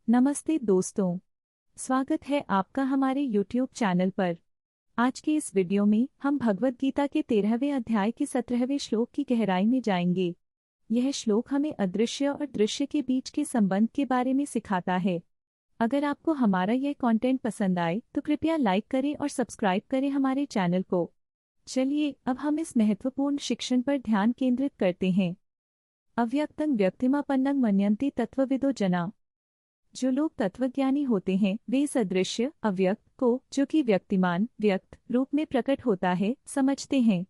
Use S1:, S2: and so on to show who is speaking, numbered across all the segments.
S1: नमस्ते दोस्तों, स्वागत है आपका हमारे YouTube चैनल पर। आज के इस वीडियो में हम भगवद गीता के 13वें अध्याय के 17वें श्लोक की गहराई में जाएंगे। यह श्लोक हमें अदृश्य और दृश्य के बीच के संबंध के बारे में सिखाता है। अगर आपको हमारा यह कंटेंट पसंद आए तो कृपया लाइक करें और सब्सक्राइब करें हमारे चैनल को। चलिए अब हम इस महत्वपूर्ण शिक्षण पर ध्यान केंद्रित करते हैं। अव्यक्तं व्यक्तिमापन्नं मन्यन्ते तत्त्वविदो जना। जो लोग तत्वज्ञानी होते हैं वे इस अदृश्य अव्यक्त को, जो कि व्यक्तिमान व्यक्त रूप में प्रकट होता है, समझते हैं।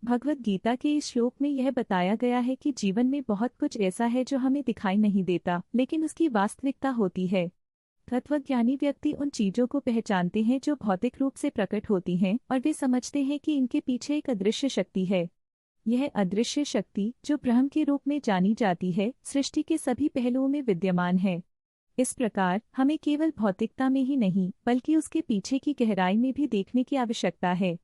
S1: भगवद गीता के इस श्लोक में यह बताया गया है कि जीवन में बहुत कुछ ऐसा है जो हमें दिखाई नहीं देता, लेकिन उसकी वास्तविकता होती है। तत्वज्ञानी व्यक्ति उन चीजों को पहचानते हैं जो भौतिक रूप से प्रकट होती हैं, और वे समझते हैं कि इनके पीछे एक अदृश्य शक्ति है। यह अदृश्य शक्ति, जो ब्रह्म के रूप में जानी जाती है, सृष्टि के सभी पहलुओं में विद्यमान है। इस प्रकार हमें केवल भौतिकता में ही नहीं बल्कि उसके पीछे की गहराई में भी देखने की आवश्यकता है।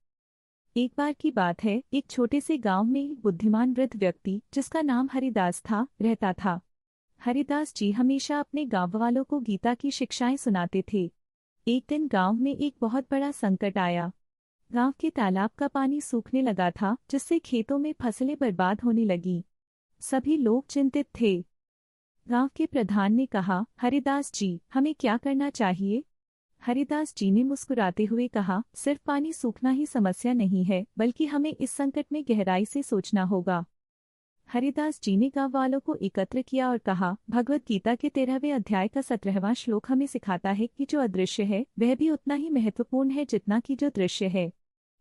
S1: एक बार की बात है, एक छोटे से गांव में एक बुद्धिमान वृद्ध व्यक्ति जिसका नाम हरिदास था, रहता था। हरिदास जी हमेशा अपने गांव वालों को गीता की शिक्षाएं सुनाते थे। एक दिन गांव में एक बहुत बड़ा संकट आया। गांव के तालाब का पानी सूखने लगा था, जिससे खेतों में फसलें बर्बाद होने लगी। सभी लोग चिंतित थे। गांव के प्रधान ने कहा, हरिदास जी, हमें क्या करना चाहिए? हरिदास जी ने मुस्कुराते हुए कहा, सिर्फ पानी सूखना ही समस्या नहीं है, बल्कि हमें इस संकट में गहराई से सोचना होगा। हरिदास जी ने गांव वालों को एकत्र किया और कहा, भगवद गीता के 13वें अध्याय का 17वां श्लोक हमें सिखाता है कि जो अदृश्य है वह भी उतना ही महत्वपूर्ण है जितना कि जो दृश्य है।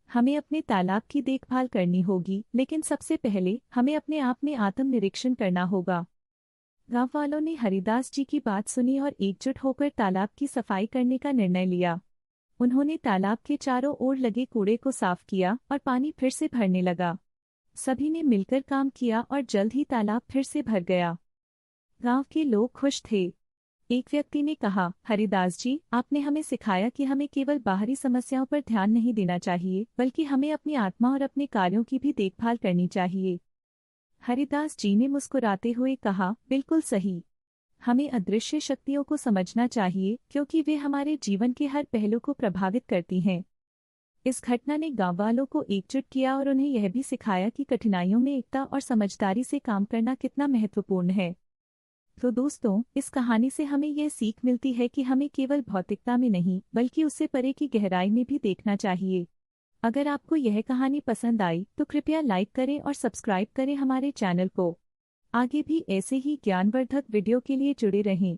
S1: हमें अपने तालाब की देखभाल करनी होगी, लेकिन सबसे पहले हमें अपने आप में आत्मनिरीक्षण करना होगा। गांव वालों ने हरिदास जी की बात सुनी और एकजुट होकर तालाब की सफाई करने का निर्णय लिया। उन्होंने तालाब के चारों ओर लगे कूड़े को साफ किया और पानी फिर से भरने लगा। सभी ने मिलकर काम किया और जल्द ही तालाब फिर से भर गया। गांव के लोग खुश थे। एक व्यक्ति ने कहा, हरिदास जी, आपने हमें सिखाया कि हमें केवल बाहरी समस्याओं पर ध्यान नहीं देना चाहिए, बल्कि हमें अपनी आत्मा और अपने कार्यों की भी देखभाल करनी चाहिए। हरिदास जी ने मुस्कुराते हुए कहा, बिल्कुल सही। हमें अदृश्य शक्तियों को समझना चाहिए क्योंकि वे हमारे जीवन के हर पहलू को प्रभावित करती हैं। इस घटना ने गांव वालों को एकजुट किया और उन्हें यह भी सिखाया कि कठिनाइयों में एकता और समझदारी से काम करना कितना महत्वपूर्ण है। तो दोस्तों, इस कहानी से हमें यह सीख मिलती है कि हमें केवल भौतिकता में नहीं बल्कि उससे परे की गहराई में भी देखना चाहिए। अगर आपको यह कहानी पसंद आई तो कृपया लाइक करें और सब्सक्राइब करें हमारे चैनल को। आगे भी ऐसे ही ज्ञानवर्धक वीडियो के लिए जुड़े रहें।